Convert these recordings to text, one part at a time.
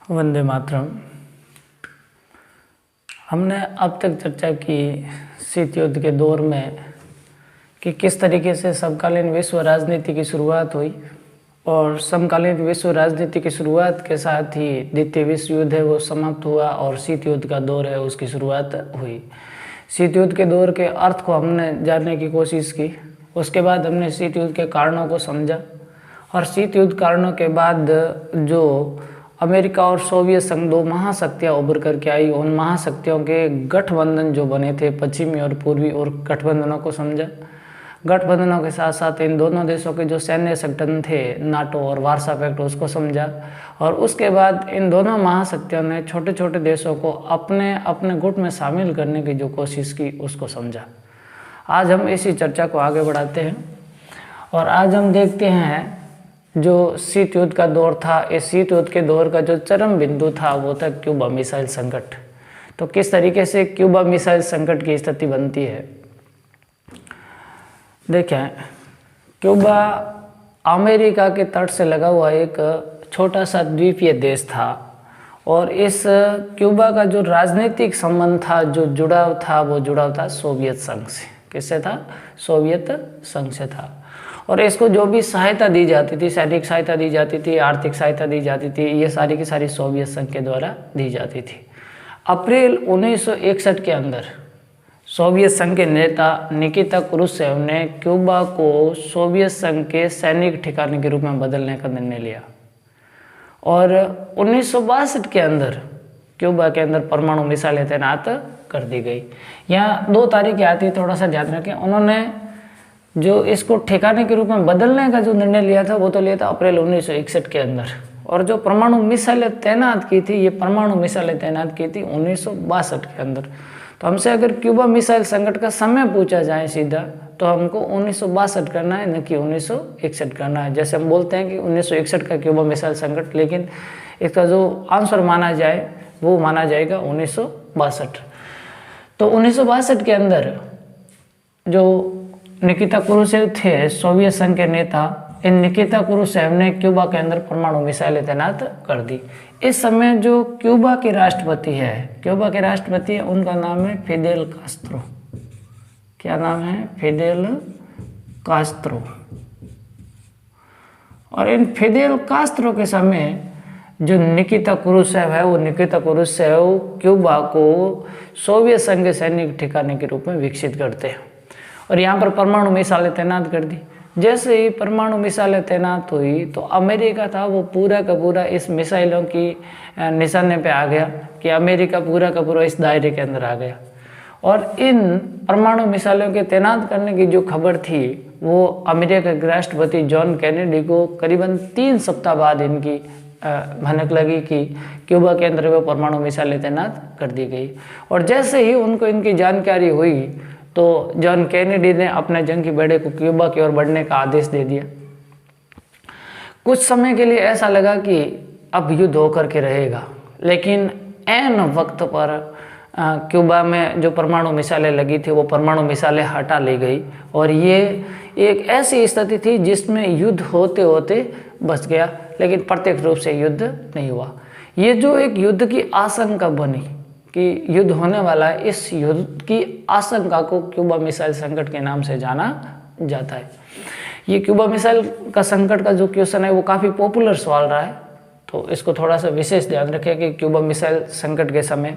वंदे मातरम। हमने अब तक चर्चा की शीत युद्ध के दौर में कि किस तरीके से समकालीन विश्व राजनीति की शुरुआत हुई और समकालीन विश्व राजनीति की शुरुआत के साथ ही द्वितीय विश्व युद्ध है वो समाप्त हुआ और शीत युद्ध का दौर है उसकी शुरुआत हुई। शीत युद्ध के दौर के अर्थ को हमने जानने की कोशिश की। उसके बाद हमने शीत युद्ध के कारणों को समझा और शीत युद्ध कारणों के बाद जो अमेरिका और सोवियत संघ दो महाशक्तियाँ उभर करके आई, उन महाशक्तियों के गठबंधन जो बने थे पश्चिमी और पूर्वी और गठबंधनों को समझा। गठबंधनों के साथ साथ इन दोनों देशों के जो सैन्य संगठन थे नाटो और वार्सा पैक्ट उसको समझा और उसके बाद इन दोनों महाशक्तियों ने छोटे छोटे देशों को अपने अपने गुट में शामिल करने की जो कोशिश की उसको समझा। आज हम इसी चर्चा को आगे बढ़ाते हैं और आज हम देखते हैं जो शीत युद्ध का दौर था, इस शीत युद्ध के दौर का जो चरम बिंदु था वो था क्यूबा मिसाइल संकट। तो किस तरीके से क्यूबा मिसाइल संकट की स्थिति बनती है। देखें, क्यूबा अमेरिका के तट से लगा हुआ एक छोटा सा द्वीपीय देश था और इस क्यूबा का जो राजनीतिक संबंध था, जो जुड़ाव था, वो जुड़ाव था सोवियत संघ से। किससे था? सोवियत संघ से था। और इसको जो भी सहायता दी जाती थी, सैनिक सहायता दी जाती थी, आर्थिक सहायता दी जाती थी, ये सारी की सारी सोवियत संघ के द्वारा दी जाती थी। अप्रैल 1961 के अंदर सोवियत संघ के नेता निकिता क्रुश्चेव ने क्यूबा को सोवियत संघ के सैनिक ठिकाने के रूप में बदलने का निर्णय लिया और 1962 के अंदर क्यूबा के अंदर परमाणु मिसाइलें तैनात कर दी गई। यहाँ 2 तारीखें आती है, थोड़ा सा ध्यान रखें। उन्होंने जो इसको ठिकाने के रूप में बदलने का जो निर्णय लिया था वो तो लिया था अप्रैल 1961 के अंदर, और जो परमाणु मिसाइलें तैनात की थी, ये परमाणु मिसाइलें तैनात की थी 1962 के अंदर। तो हमसे अगर क्यूबा मिसाइल संकट का समय पूछा जाए सीधा, तो हमको 1962 करना है, न कि 1961 करना है। जैसे हम बोलते हैं कि 1961 का क्यूबा मिसाइल संकट, लेकिन इसका जो आंसर माना जाए वो माना जाएगा 1962। तो 1962 के अंदर जो निकिता क्रुश्चेव थे सोवियत संघ के नेता, इन निकिता क्रुश्चेव ने क्यूबा के अंदर परमाणु मिसाइलें तैनात कर दी। इस समय जो क्यूबा के राष्ट्रपति है, क्यूबा के राष्ट्रपति है, उनका नाम है फिडेल कास्त्रो। क्या नाम है? Fidel Castro. और इन फिडेल कास्त्रो के समय जो निकिता क्रुश्चेव है, वो निकिता क्रुश्चेव क्यूबा को सोवियत संघ के सैनिक ठिकाने के रूप में विकसित करते हैं और यहाँ पर परमाणु मिसाइलें तैनात कर दी। जैसे ही परमाणु मिसाइलें तैनात हुई तो अमेरिका था वो पूरा का पूरा इस मिसाइलों की निशाने पे आ गया कि अमेरिका पूरा का पूरा इस दायरे के अंदर आ गया। और इन परमाणु मिसाइलों के तैनात करने की जो खबर थी वो अमेरिका के राष्ट्रपति जॉन कैनेडी को करीबन 3 सप्ताह बाद इनकी भनक लगी कि क्यूबा के अंदर वो परमाणु मिसाइलें तैनात कर दी गई। और जैसे ही उनको इनकी जानकारी हुई तो जॉन कैनेडी ने अपने जंगी बेड़े को क्यूबा की ओर बढ़ने का आदेश दे दिया। कुछ समय के लिए ऐसा लगा कि अब युद्ध होकर के रहेगा, लेकिन ऐन वक्त पर क्यूबा में जो परमाणु मिसाइलें लगी थी वो परमाणु मिसाइलें हटा ली गई और ये एक ऐसी स्थिति थी जिसमें युद्ध होते होते बच गया, लेकिन प्रत्यक्ष रूप से युद्ध नहीं हुआ। ये जो एक युद्ध की आशंका बनी कि युद्ध होने वाला है, इस युद्ध की आशंका को क्यूबा मिसाइल संकट के नाम से जाना जाता है। ये क्यूबा मिसाइल का संकट का जो क्वेश्चन है वो काफ़ी पॉपुलर सवाल रहा है, तो इसको थोड़ा सा विशेष ध्यान रखें कि क्यूबा मिसाइल संकट के समय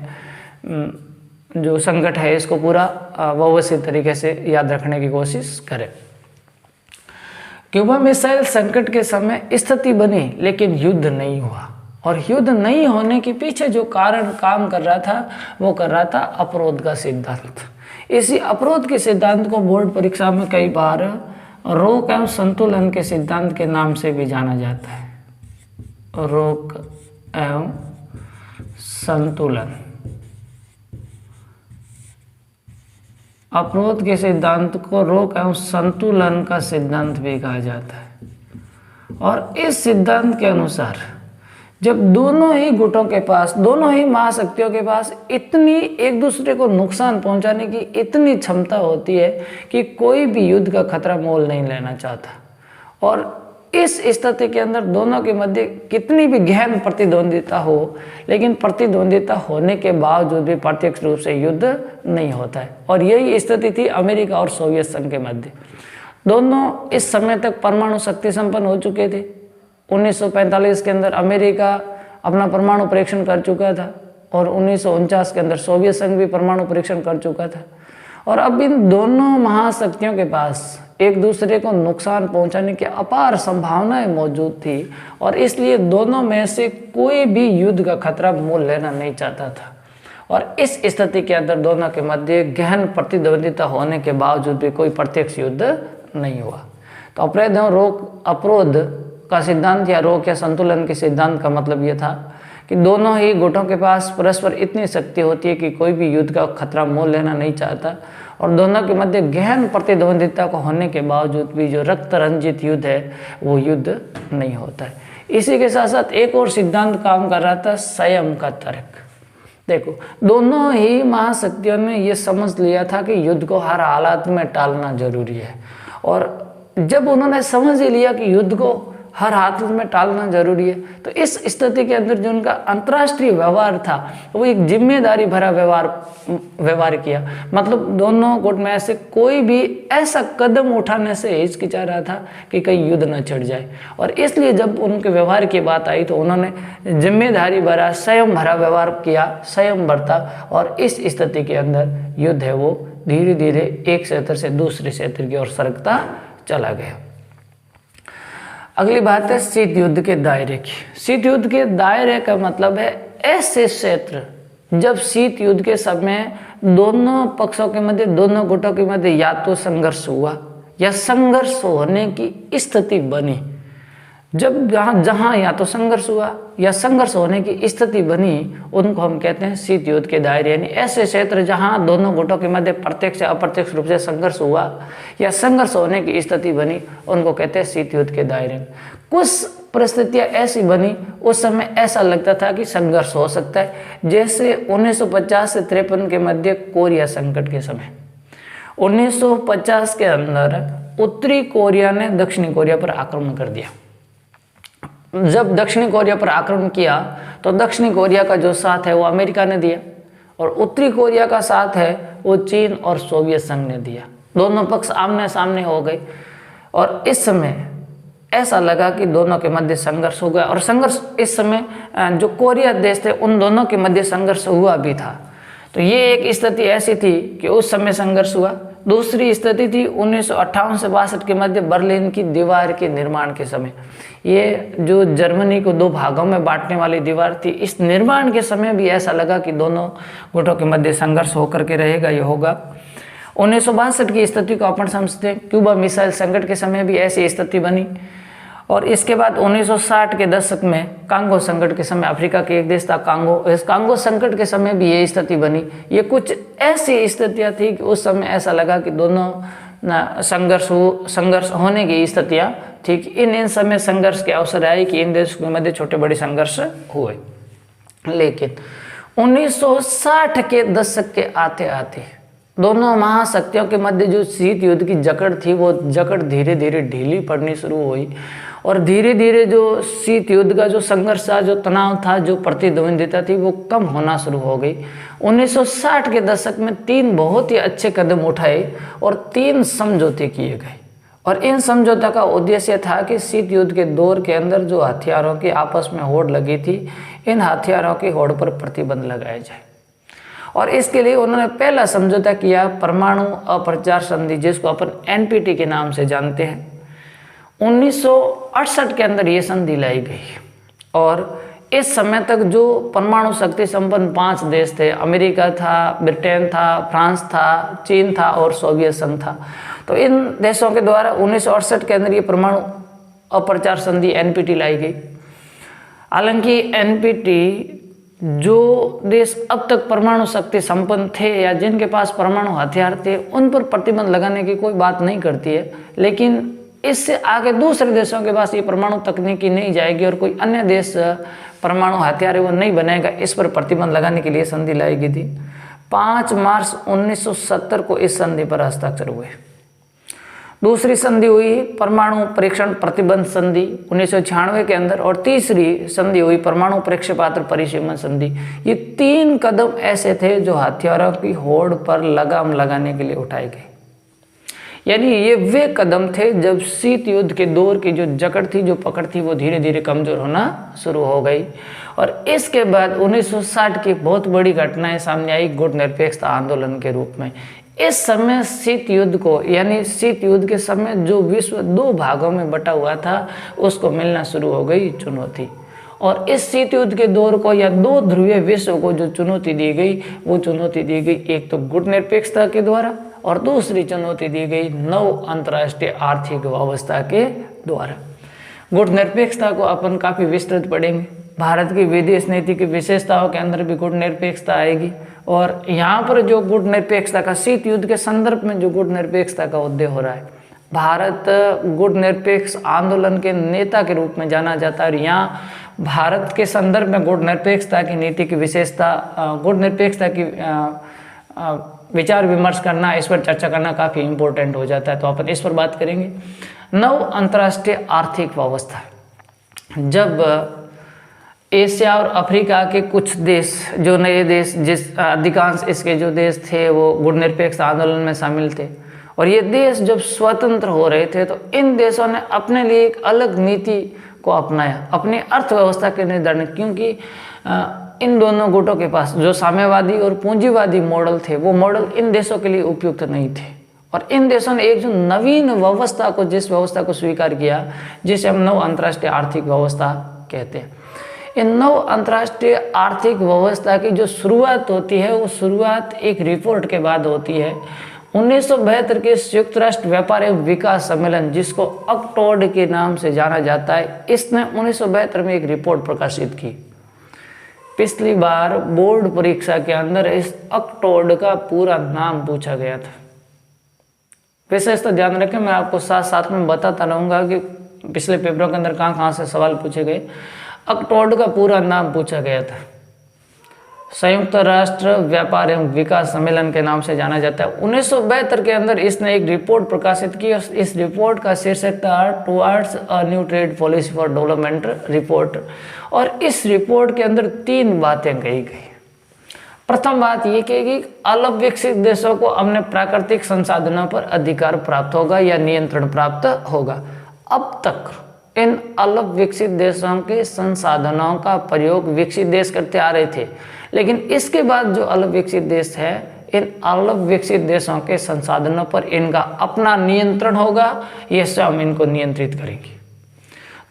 जो संकट है इसको पूरा व्यवस्थित तरीके से याद रखने की कोशिश करें। क्यूबा मिसाइल संकट के समय स्थिति बनी लेकिन युद्ध नहीं हुआ, और युद्ध नहीं होने के पीछे जो कारण काम कर रहा था वो कर रहा था अवरोध का सिद्धांत। इसी अवरोध के सिद्धांत को बोर्ड परीक्षा में कई बार रोक एवं संतुलन के सिद्धांत के नाम से भी जाना जाता है। रोक एवं संतुलन, अवरोध के सिद्धांत को रोक एवं संतुलन का सिद्धांत भी कहा जाता है। और इस सिद्धांत के अनुसार जब दोनों ही गुटों के पास, दोनों ही महाशक्तियों के पास इतनी एक दूसरे को नुकसान पहुंचाने की इतनी क्षमता होती है कि कोई भी युद्ध का खतरा मोल नहीं लेना चाहता, और इस स्थिति के अंदर दोनों के मध्य कितनी भी गहन प्रतिद्वंदिता हो, लेकिन प्रतिद्वंदिता होने के बावजूद भी प्रत्यक्ष रूप से युद्ध नहीं होता है। और यही स्थिति थी अमेरिका और सोवियत संघ के मध्य। दोनों इस समय तक परमाणु शक्ति संपन्न हो चुके थे। 1945 के अंदर अमेरिका अपना परमाणु परीक्षण कर चुका था और 1949 के अंदर सोवियत संघ भी परमाणु परीक्षण कर चुका था। और अब इन दोनों महाशक्तियों के पास एक दूसरे को नुकसान पहुंचाने की अपार संभावनाएं मौजूद थी और इसलिए दोनों में से कोई भी युद्ध का खतरा मोल लेना नहीं चाहता था। और इस स्थिति के अंदर दोनों के मध्य गहन प्रतिद्वंदिता होने के बावजूद भी कोई प्रत्यक्ष युद्ध नहीं हुआ। तो अवरोध एवं रोक अवरोध का सिद्धांत या रोक या संतुलन के सिद्धांत का मतलब ये था कि दोनों ही गुटों के पास परस्पर इतनी शक्ति होती है कि कोई भी युद्ध का खतरा मोल लेना नहीं चाहता और दोनों के मध्य गहन प्रतिद्वंदिता को होने के बावजूद भी जो रक्त रंजित युद्ध है वो युद्ध नहीं होता है। इसी के साथ साथ एक और सिद्धांत काम कर रहा था, संयम का तर्क। देखो, दोनों ही महाशक्तियों ने ये समझ लिया था कि युद्ध को हर हालात में टालना जरूरी है। और जब उन्होंने समझ ही लिया कि युद्ध को हर हालत में टालना जरूरी है, तो इस स्थिति के अंदर जो उनका अंतर्राष्ट्रीय व्यवहार था वो एक जिम्मेदारी भरा व्यवहार किया। मतलब दोनों गुट में से कोई भी ऐसा कदम उठाने से हिचकिचा रहा था कि कहीं युद्ध न छिड़ जाए। और इसलिए जब उनके व्यवहार की बात आई तो उन्होंने जिम्मेदारी भरा, संयम भरा व्यवहार किया, संयम बरता और इस स्थिति के अंदर युद्ध है वो धीरे धीरे एक क्षेत्र से दूसरे क्षेत्र की ओर सरकता चला गया। अगली बात है शीत युद्ध के दायरे की। शीत युद्ध के दायरे का मतलब है ऐसे क्षेत्र जब शीत युद्ध के समय दोनों पक्षों के मध्य, दोनों गुटों के मध्य या तो संघर्ष हुआ या संघर्ष होने की स्थिति बनी। जब जहाँ या तो संघर्ष हुआ या संघर्ष होने की स्थिति बनी उनको हम कहते हैं शीत युद्ध के दायरे। यानी ऐसे क्षेत्र जहाँ दोनों गुटों के मध्य प्रत्यक्ष या अप्रत्यक्ष रूप से संघर्ष हुआ या संघर्ष होने की स्थिति बनी उनको कहते हैं शीत युद्ध के दायरे। कुछ परिस्थितियाँ ऐसी बनी, उस समय ऐसा लगता था कि संघर्ष हो सकता है, जैसे 1950 से 53 के मध्य कोरिया संकट के समय। 1950 के अंदर उत्तरी कोरिया ने दक्षिणी कोरिया पर आक्रमण कर दिया। जब दक्षिणी कोरिया पर आक्रमण किया तो दक्षिणी कोरिया का जो साथ है वो अमेरिका ने दिया और उत्तरी कोरिया का साथ है वो चीन और सोवियत संघ ने दिया। दोनों पक्ष आमने सामने हो गए और इस समय ऐसा लगा कि दोनों के मध्य संघर्ष हो गया। और संघर्ष इस समय जो कोरिया देश थे उन दोनों के मध्य संघर्ष हुआ भी था। तो ये एक स्थिति ऐसी थी कि उस समय संघर्ष हुआ। दूसरी स्थिति थी 1958 से 62 के मध्य बर्लिन की दीवार के निर्माण के समय। ये जो जर्मनी को दो भागों में बांटने वाली दीवार थी, इस निर्माण के समय भी ऐसा लगा कि दोनों गुटों के मध्य संघर्ष होकर के रहेगा, ये होगा। 1962 की स्थिति को अपन समझते हैं। क्यूबा मिसाइल संकट के समय भी ऐसी स्थिति बनी। और इसके बाद 1960 के दशक में कांगो संकट के समय, अफ्रीका के एक देश था कांगो, इस कांगो संकट के समय भी ये स्थिति बनी। ये कुछ ऐसी स्थितियाँ थी कि उस समय ऐसा लगा कि दोनों संघर्ष होने की स्थितियाँ थी। इन समय संघर्ष के अवसर आए कि इन देशों के मध्य छोटे बड़े संघर्ष हुए। लेकिन 1960 के दशक के आते आते दोनों महाशक्तियों के मध्य जो शीत युद्ध की जकड़ थी वो जकड़ धीरे धीरे ढीली पड़नी शुरू हुई और धीरे धीरे जो शीत युद्ध का जो संघर्ष था, जो तनाव था, जो प्रतिद्वंदिता थी वो कम होना शुरू हो गई। 1960 के दशक में 3 बहुत ही अच्छे कदम उठाए और 3 समझौते किए गए। और इन समझौता का उद्देश्य था कि शीत युद्ध के दौर के अंदर जो हथियारों की आपस में होड़ लगी थी, इन हथियारों की होड़ पर प्रतिबंध लगाया जाए। और इसके लिए उन्होंने पहला समझौता किया परमाणु अप्रचार संधि, जिसको अपन एनपीटी के नाम से जानते हैं। 1968 के अंदर ये संधि लाई गई और इस समय तक जो परमाणु शक्ति संपन्न 5 देश थे, अमेरिका था, ब्रिटेन था, फ्रांस था, चीन था और सोवियत संघ था। तो इन देशों के द्वारा 1968 के अंदर ये परमाणु अप्रचार संधि एनपीटी लाई गई। हालांकि एनपीटी जो देश अब तक परमाणु शक्ति संपन्न थे या जिनके पास परमाणु हथियार थे उन पर प्रतिबंध लगाने की कोई बात नहीं करती है, लेकिन इससे आगे दूसरे देशों के पास ये परमाणु तकनीकी नहीं जाएगी और कोई अन्य देश परमाणु हथियार वो नहीं बनाएगा, इस पर प्रतिबंध लगाने के लिए संधि लाई गई थी। 5 मार्च 1970 को इस संधि पर हस्ताक्षर हुए। दूसरी संधि हुई परमाणु परीक्षण प्रतिबंध संधि 1996 के अंदर, और तीसरी संधि हुई परमाणु प्रेक्षपात्र परिसीमन संधि। ये 3 कदम ऐसे थे जो हथियारों की होड़ पर लगाम लगाने के लिए उठाए गए। यानी ये वे कदम थे जब शीत युद्ध के दौर की जो जकड़ थी, जो पकड़ थी, वो धीरे धीरे कमजोर होना शुरू हो गई। और इसके बाद 1960 की बहुत बड़ी घटनाएं सामने आई गुटनिरपेक्षता आंदोलन के रूप में। इस समय शीत युद्ध को, यानी शीत युद्ध के समय जो विश्व 2 भागों में बटा हुआ था, उसको मिलना शुरू हो गई चुनौती। और इस शीत युद्ध के दौर को या 2 ध्रुवीय विश्व को जो चुनौती दी गई, वो चुनौती दी गई एक तो गुटनिरपेक्षता के द्वारा, और दूसरी चुनौती दी गई नव अंतर्राष्ट्रीय आर्थिक व्यवस्था के द्वारा। गुटनिरपेक्षता को अपन काफ़ी विस्तृत पढ़ेंगे। भारत की विदेश नीति की विशेषताओं के अंदर भी गुटनिरपेक्षता आएगी। और यहाँ पर जो गुटनिरपेक्षता का, शीत युद्ध के संदर्भ में जो गुटनिरपेक्षता का उदय हो रहा है, भारत गुटनिरपेक्ष आंदोलन के नेता के रूप में जाना जाता है। और यहाँ भारत के संदर्भ में गुटनिरपेक्षता की नीति की विशेषता, गुटनिरपेक्षता की विचार विमर्श करना, इस पर चर्चा करना काफ़ी इम्पोर्टेंट हो जाता है। तो अपन इस पर बात करेंगे। नव अंतर्राष्ट्रीय आर्थिक व्यवस्था, जब एशिया और अफ्रीका के कुछ देश, जो नए देश, जिस अधिकांश इसके जो देश थे वो गुटनिरपेक्ष आंदोलन में शामिल थे, और ये देश जब स्वतंत्र हो रहे थे, तो इन देशों ने अपने लिए एक अलग नीति को अपनाया अपनी अर्थव्यवस्था के निर्धारण, क्योंकि इन दोनों गुटों के पास जो साम्यवादी और पूंजीवादी मॉडल थे, वो मॉडल इन देशों के लिए उपयुक्त नहीं थे। और इन देशों ने एक जो नवीन व्यवस्था को, जिस व्यवस्था को स्वीकार किया, जिसे हम नव अंतर्राष्ट्रीय आर्थिक व्यवस्था कहते हैं। इन नव अंतर्राष्ट्रीय आर्थिक व्यवस्था की जो शुरुआत होती है, वो शुरुआत एक रिपोर्ट के बाद होती है। 1972 के संयुक्त राष्ट्र व्यापार एवं विकास सम्मेलन, जिसको अक्टोड के नाम से जाना जाता है, इसने 1972 में एक रिपोर्ट प्रकाशित की। पिछली बार बोर्ड परीक्षा के अंदर इस अक्टोड का पूरा नाम पूछा गया था। विशेषता ध्यान रखें, मैं आपको साथ साथ में बताता रहूँगा कि पिछले पेपरों के अंदर कहाँ से सवाल पूछे गए। अक्टोड का पूरा नाम पूछा गया था, संयुक्त राष्ट्र व्यापार एवं विकास सम्मेलन के नाम से जाना जाता है। 1972 के अंदर इसने एक रिपोर्ट प्रकाशित की। इस रिपोर्ट का शीर्षक था towards a new trade policy for development report. और इस रिपोर्ट के अंदर 3 बातें कही गई। प्रथम बात ये कही कि अल्प विकसित देशों को अपने प्राकृतिक संसाधनों पर अधिकार प्राप्त होगा या नियंत्रण प्राप्त होगा। अब तक इन अल्प विकसित देशों के संसाधनों का प्रयोग विकसित देश करते आ रहे थे, लेकिन इसके बाद जो अल्प विकसित देश है, इन अल्प विकसित देशों के संसाधनों पर इनका अपना नियंत्रण होगा, ये स्वयं इनको नियंत्रित करेंगे।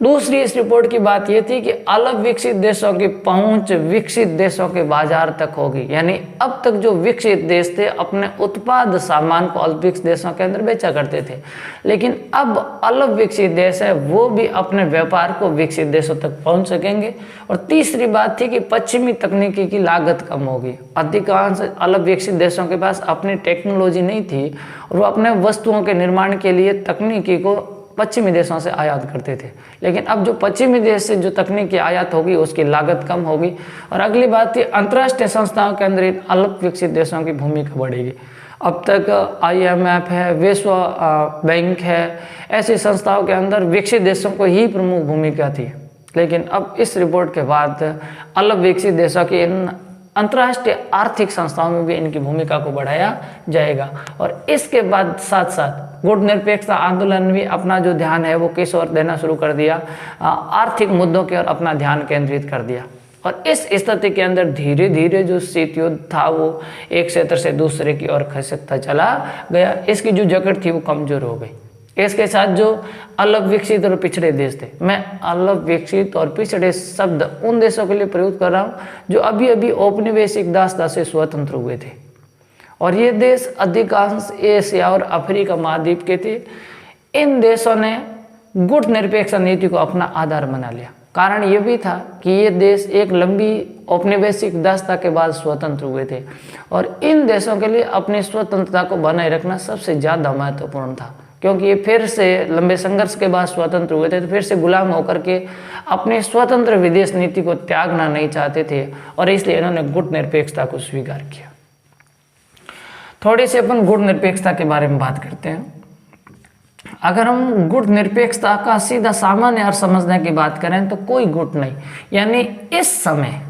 दूसरी इस रिपोर्ट की बात यह थी कि अल्प विकसित देशों की पहुंच विकसित देशों के बाजार तक होगी। यानी अब तक जो विकसित देश थे अपने उत्पाद सामान को अल्प विकसित देशों के अंदर बेचा करते थे, लेकिन अब अल्प विकसित देश है वो भी अपने व्यापार को विकसित देशों तक पहुंच सकेंगे। और तीसरी बात थी कि पश्चिमी तकनीकी की लागत कम होगी। अधिकांश अल्प विकसित देशों के पास अपनी टेक्नोलॉजी नहीं थी और वो अपने वस्तुओं के निर्माण के लिए तकनीकी को पश्चिमी देशों से आयात करते थे, लेकिन अब जो पश्चिमी देश से जो तकनीक की आयात होगी उसकी लागत कम होगी। और अगली बात थी अंतर्राष्ट्रीय संस्थाओं के अंदर इन अल्प विकसित देशों की भूमिका बढ़ेगी। अब तक IMF है, विश्व बैंक है, ऐसी संस्थाओं के अंदर विकसित देशों को ही प्रमुख भूमिका थी, लेकिन अब इस रिपोर्ट के बाद अल्प विकसित देशों की इन अंतर्राष्ट्रीय आर्थिक संस्थाओं में भी इनकी भूमिका को बढ़ाया जाएगा। और इसके बाद साथ साथ गुटनिरपेक्षता आंदोलन भी अपना जो ध्यान है वो किस ओर देना शुरू कर दिया, आर्थिक मुद्दों की ओर अपना ध्यान केंद्रित कर दिया। और इस स्थिति के अंदर धीरे धीरे जो शीत युद्ध था वो एक क्षेत्र से दूसरे की ओर खसकता चला गया। इसकी जो जकड़ थी वो कमजोर हो गई। इसके साथ जो अल्प विकसित और पिछड़े देश थे, मैं अल्प विकसित और पिछड़े शब्द उन देशों के लिए प्रयोग कर रहा हूँ जो अभी अभी औपनिवेशिक दासता से स्वतंत्र हुए थे, और ये देश अधिकांश एशिया और अफ्रीका महाद्वीप के थे। इन देशों ने गुटनिरपेक्ष नीति को अपना आधार बना लिया। कारण ये भी था कि ये देश एक लंबी औपनिवेशिक दासता के बाद स्वतंत्र हुए थे, और इन देशों के लिए अपनी स्वतंत्रता को बनाए रखना सबसे ज़्यादा महत्वपूर्ण था, क्योंकि ये फिर से लंबे संघर्ष के बाद स्वतंत्र हुए थे, तो फिर से गुलाम होकर के अपनी स्वतंत्र विदेश नीति को त्यागना नहीं चाहते थे, और इसलिए इन्होंने गुटनिरपेक्षता को स्वीकार किया। थोड़ी सी अपन गुटनिरपेक्षता के बारे में बात करते हैं। अगर हम गुट निरपेक्षता का सीधा सामान्य अर्थ समझने की बात करें तो कोई गुट नहीं, यानी इस समय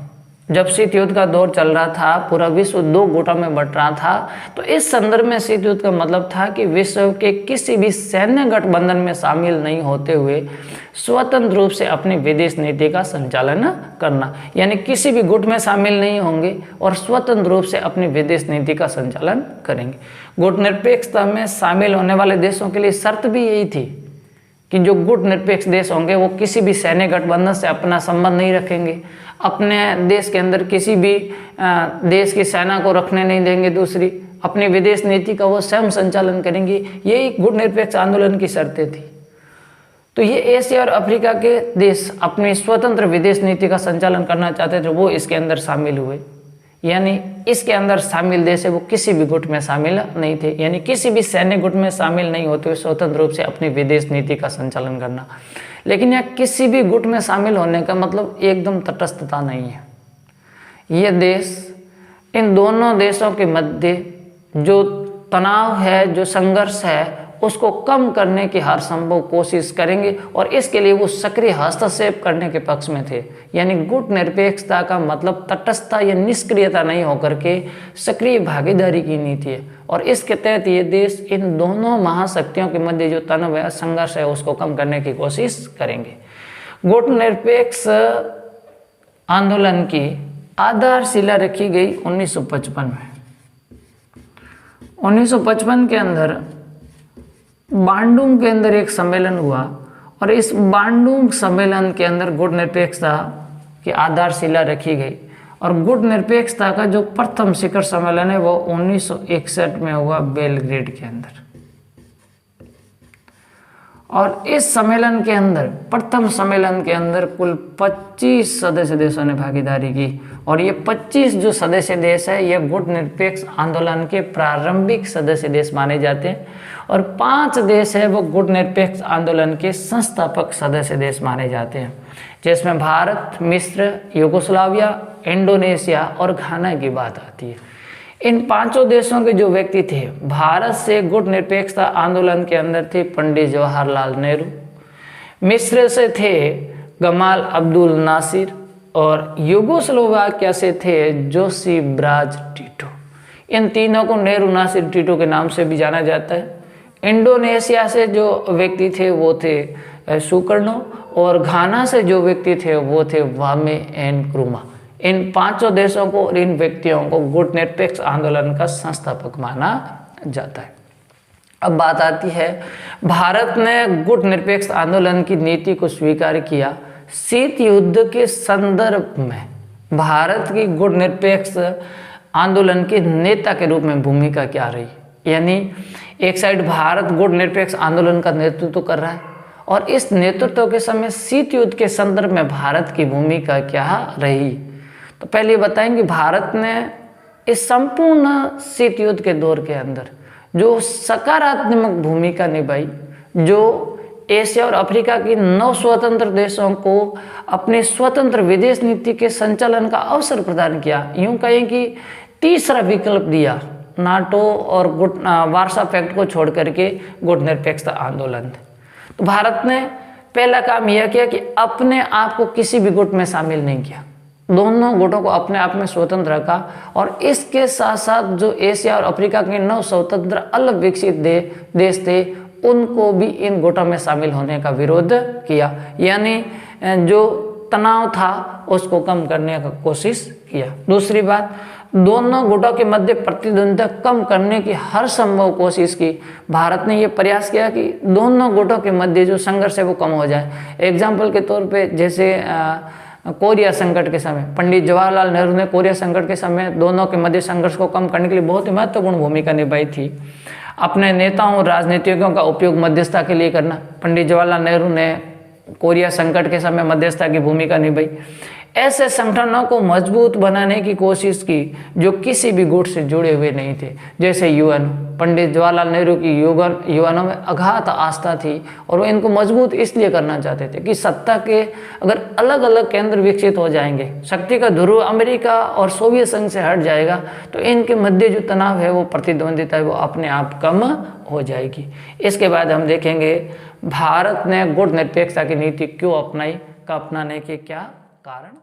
जब शीत युद्ध का दौर चल रहा था, पूरा विश्व दो गुटों में बंट रहा था, तो इस संदर्भ में शीत युद्ध का मतलब था कि विश्व के किसी भी सैन्य गठबंधन में शामिल नहीं होते हुए स्वतंत्र रूप से अपनी विदेश नीति का संचालन करना, यानी किसी भी गुट में शामिल नहीं होंगे और स्वतंत्र रूप से अपनी विदेश नीति का संचालन करेंगे। गुट निरपेक्षता में शामिल होने वाले देशों के लिए शर्त भी यही थी कि जो गुट निरपेक्ष देश होंगे वो किसी भी सैन्य गठबंधन से अपना संबंध नहीं रखेंगे, अपने देश के अंदर किसी भी देश की सेना को रखने नहीं देंगे, दूसरी अपनी विदेश नीति का वो स्वयं संचालन करेंगे। यही गुट निरपेक्ष आंदोलन की शर्तें थी। तो ये एशिया और अफ्रीका के देश अपनी स्वतंत्र विदेश नीति का संचालन करना चाहते थे, वो इसके अंदर शामिल हुए। यानी इसके अंदर शामिल देश है वो किसी भी गुट में शामिल नहीं थे, यानी किसी भी सैन्य गुट में शामिल नहीं होते हुए स्वतंत्र रूप से अपनी विदेश नीति का संचालन करना। लेकिन यह किसी भी गुट में शामिल होने का मतलब एकदम तटस्थता नहीं है। ये देश इन दोनों देशों के मध्य जो तनाव है, जो संघर्ष है, उसको कम करने की हर संभव कोशिश करेंगे और इसके लिए वो सक्रिय हस्तक्षेप करने के पक्ष में थे। यानी गुट निरपेक्षता का मतलब तटस्थता या निष्क्रियता नहीं होकर के सक्रिय भागीदारी की नीति है और इसके तहत ये देश इन दोनों महाशक्तियों के मध्य जो तनाव है, संघर्ष है, उसको कम करने की कोशिश करेंगे। गुट निरपेक्ष आंदोलन की आधारशिला रखी गई 1955 में। 1955 के अंदर बांडुंग के अंदर एक सम्मेलन हुआ और इस बांडुंग सम्मेलन के अंदर गुट निरपेक्षता की आधारशिला रखी गई और गुट निरपेक्षता का जो प्रथम शिखर सम्मेलन है वो 1961 में हुआ बेलग्रेड के अंदर। और इस सम्मेलन के अंदर, प्रथम सम्मेलन के अंदर कुल 25 सदस्य देशों ने भागीदारी की और ये 25 जो सदस्य देश है ये गुट निरपेक्ष आंदोलन के प्रारंभिक सदस्य देश माने जाते हैं और 5 देश है वो गुट निरपेक्ष आंदोलन के संस्थापक सदस्य देश माने जाते हैं, जिसमें भारत, मिस्र, यूगोस्लाविया, इंडोनेशिया और घाना की बात आती है। इन 5 देशों के जो व्यक्ति थे, भारत से गुट निरपेक्षता आंदोलन के अंदर थे पंडित जवाहरलाल नेहरू, मिस्र से थे गमाल अब्दुल नासिर और यूगोस्लोवाकिया से थे जोसिफ ब्राज टिटो। इन तीनों को नेहरू, नासिर, टिटो के नाम से भी जाना जाता है। इंडोनेशिया से जो व्यक्ति थे वो थे सुकर्णो और घाना से जो व्यक्ति थे वो थे वामे एनक्रुमा। इन 5 देशों को और इन व्यक्तियों को गुट निरपेक्ष आंदोलन का संस्थापक माना जाता है। अब बात आती है, भारत ने गुट निरपेक्ष आंदोलन की नीति को स्वीकार किया। शीत युद्ध के संदर्भ में भारत की गुट निरपेक्ष आंदोलन के नेता के रूप में भूमिका क्या रही? यानी एक साइड भारत गुट निरपेक्ष आंदोलन का नेतृत्व कर रहा है और इस नेतृत्व के समय शीत युद्ध के संदर्भ में भारत की भूमिका क्या रही? तो पहले बताएंगे भारत ने इस संपूर्ण शीत युद्ध के दौर के अंदर जो सकारात्मक भूमिका निभाई, जो एशिया और अफ्रीका की 9 स्वतंत्र देशों को अपने स्वतंत्र विदेश नीति के संचालन का अवसर प्रदान किया। यूं कहें कि तीसरा विकल्प दिया, नाटो और वार्सा पैक्ट को छोड़ करके गुट निरपेक्षता आंदोलन। तो भारत ने पहला काम यह किया कि अपने आप को किसी भी गुट में शामिल नहीं किया, दोनों गुटों को अपने आप में स्वतंत्र रखा और इसके साथ साथ जो एशिया और अफ्रीका के 9 स्वतंत्र अलग विकसित देश थे उनको भी इन गुटों में शामिल होने का विरोध किया। यानी जो तनाव था उसको कम करने का कोशिश किया। दूसरी बात, दोनों गुटों के मध्य प्रतिद्वंद्विता कम करने की हर संभव कोशिश की। भारत ने यह प्रयास किया कि दोनों गुटों के मध्य जो संघर्ष है वो कम हो जाए। एग्जाम्पल के तौर पे जैसे कोरिया संकट के समय पंडित जवाहरलाल नेहरू ने कोरिया संकट के समय दोनों के मध्य संघर्ष को कम करने के लिए बहुत ही महत्वपूर्ण भूमिका निभाई थी। अपने नेताओं और राजनीतिज्ञों का उपयोग मध्यस्थता के लिए करना, पंडित जवाहरलाल नेहरू ने कोरिया संकट के समय मध्यस्थता की भूमिका निभाई। ऐसे संगठनों को मजबूत बनाने की कोशिश की जो किसी भी गुट से जुड़े हुए नहीं थे, जैसे यूएन। पंडित जवाहरलाल नेहरू की यूएनओ में अगाध आस्था थी और वो इनको मजबूत इसलिए करना चाहते थे कि सत्ता के अगर अलग अलग केंद्र विकसित हो जाएंगे, शक्ति का ध्रुव अमेरिका और सोवियत संघ से हट जाएगा, तो इनके मध्य जो तनाव है, वो प्रतिद्वंदिता है, वो अपने आप कम हो जाएगी। इसके बाद हम देखेंगे भारत ने गुट निरपेक्षता की नीति क्यों अपनाई, का अपनाने के क्या कारण